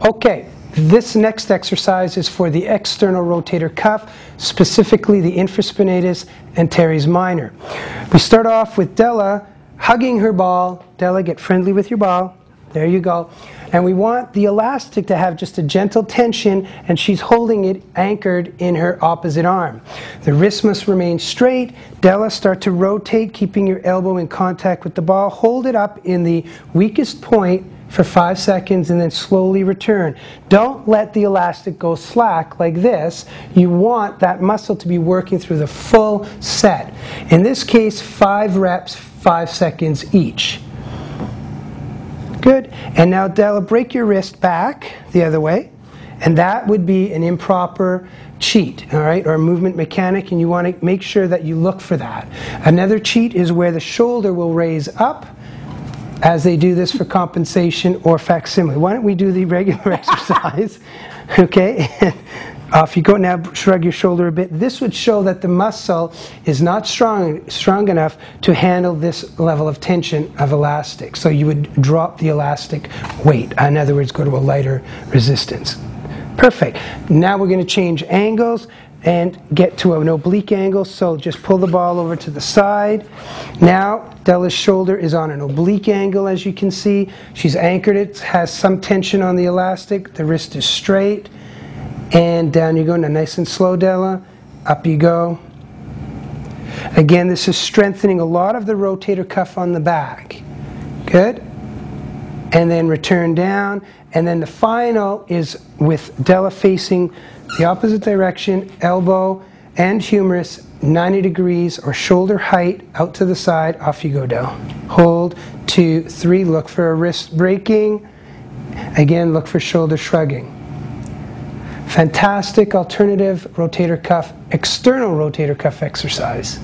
Okay, this next exercise is for the external rotator cuff, specifically the infraspinatus and teres minor. We start off with Della hugging her ball. Della, get friendly with your ball. There you go. And we want the elastic to have just a gentle tension, and she's holding it anchored in her opposite arm. The wrist must remain straight. Della, start to rotate, keeping your elbow in contact with the ball. Hold it up in the weakest point for 5 seconds and then slowly return. Don't let the elastic go slack like this. You want that muscle to be working through the full set. In this case, 5 reps, 5 seconds each. Good. And now, Della, break your wrist back the other way. And that would be an improper cheat, all right, or a movement mechanic, and you want to make sure that you look for that. Another cheat is where the shoulder will raise up as they do this for compensation or facsimile. Why don't we do the regular exercise? Okay, off you go. Now shrug your shoulder a bit. This would show that the muscle is not strong enough to handle this level of tension of elastic. So you would drop the elastic weight. In other words, go to a lighter resistance. Perfect. Now we're going to change angles and get to an oblique angle. So just pull the ball over to the side. Now Della's shoulder is on an oblique angle, as you can see. She's anchored it, has some tension on the elastic. The wrist is straight. And down you go. Now nice and slow, Della. Up you go. Again, this is strengthening a lot of the rotator cuff on the back. Good. And then return down. And then the final is with Della facing the opposite direction, elbow and humerus 90 degrees or shoulder height out to the side. Off you go, Della. Hold, 2, 3. Look for a wrist breaking. Again, look for shoulder shrugging. Fantastic alternative rotator cuff, external rotator cuff exercise.